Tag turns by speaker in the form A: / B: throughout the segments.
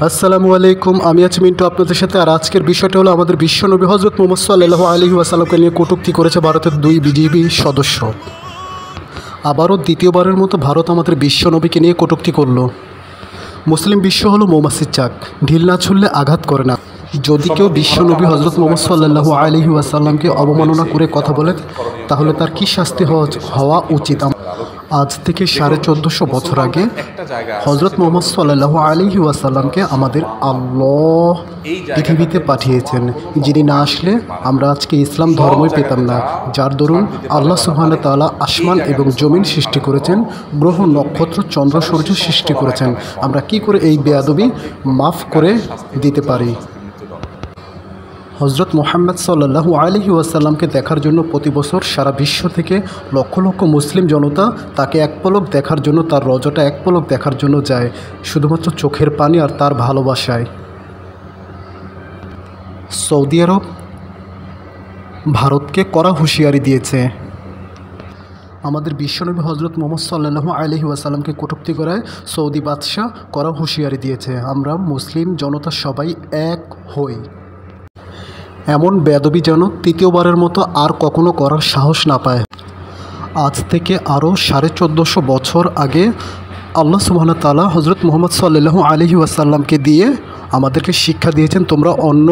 A: আসসালামু আলাইকুম, আমি আছি মিন্টু আপনাদের সাথে। আর আজকের বিষয়টা হলো আমাদের বিশ্বনবী হজরত মুহাম্মদ সাল্লাল্লাহু আলাইহি ওয়াসাল্লামকে নিয়ে কটূক্তি করেছে ভারতের দুই বিজেপি সদস্য। আবারও দ্বিতীয়বারের মতো ভারত আমাদের বিশ্বনবীকে নিয়ে কটূক্তি করলো। মুসলিম বিশ্ব হলো মৌমাছির চাক, ঢিল না ছুড়লে আঘাত করে না। যদি কেউ বিশ্বনবী হজরত মুহাম্মদ সাল্লাল্লাহু আলাইহি ওয়াসাল্লামকে অবমাননা করে কথা বলে, তাহলে তার কী শাস্তি হওয়া উচিত? আজ থেকে 1450 বছর আগে হজরত মুহাম্মদ সাল্লাল্লাহু আলাইহি ওয়াসাল্লামকে আমাদের আল্লাহ পৃথিবীতে পাঠিয়েছেন, যিনি না আসলে আমরা আজকে ইসলাম ধর্মই পেতাম না। যার দরুন আল্লাহ সুবহানাহু ওয়া তাআলা আসমান এবং জমিন সৃষ্টি করেছেন, গ্রহ নক্ষত্র চন্দ্র সূর্য সৃষ্টি করেছেন। আমরা কি করে এই বেয়াদবি মাফ করে দিতে পারি? হজরত মুহাম্মদ সাল্লাল্লাহু আলাইহি ওয়াসাল্লামকে দেখার জন্য প্রতি বছর সারা বিশ্ব থেকে লক্ষ লক্ষ মুসলিম জনতা তাকে এক পলক দেখার জন্য, তার রওজাটা এক পলক দেখার জন্য যায়, শুধুমাত্র চোখের পানি আর তার ভালোবাসায়। সৌদি আরব ভারতকে কড়া হুঁশিয়ারি দিয়েছে। আমাদের বিশ্বনবী হজরত মুহাম্মদ সাল্লাল্লাহু আলাইহি ওয়াসাল্লামকে কটূক্তি করায় সৌদি বাদশাহ কড়া হুঁশিয়ারি দিয়েছে, আমরা মুসলিম জনতা সবাই এক হই। এমন বেয়াদবি যেন তৃতীয়বারের মতো আর কখনো করার সাহস না পায়। আজ থেকে আরও 1450 বছর আগে আল্লাহ সুবহানাহু ওয়া তাআলা হজরত মুহাম্মদ সাল্লাল্লাহু আলাইহি ওয়াসাল্লামকে দিয়ে আমাদেরকে শিক্ষা দিয়েছেন, তোমরা অন্য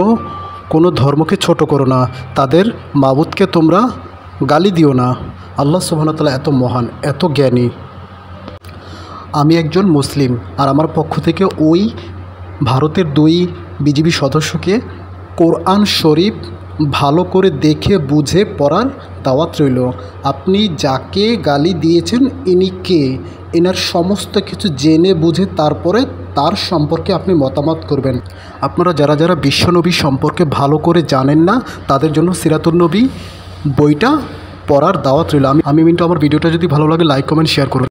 A: কোনো ধর্মকে ছোট করো না, তাদের মাবুদকে তোমরা গালি দিও না। আল্লাহ সুবহানাহু ওয়া তাআলা এত মহান, এত জ্ঞানী। আমি একজন মুসলিম, আর আমার পক্ষ থেকে ওই ভারতের দুই বিজেপি সদস্যকে কোরআন শরীফ ভালো করে দেখে বুঝে পড়ার দাওয়াত রইল। আপনি যাকে গালি দিয়েছেন ইনি কে, এনার সমস্ত কিছু জেনে বুঝে তারপরে তার সম্পর্কে আপনি মতামত করবেন। আপনারা যারা যারা বিশ্বনবী সম্পর্কে ভালো করে জানেন না, তাদের জন্য সিরাতুন নবী বইটা পড়ার দাওয়াত রইল। আমি মিন্টু, আমার ভিডিওটা যদি ভালো লাগে লাইক কমেন্ট শেয়ার করুন।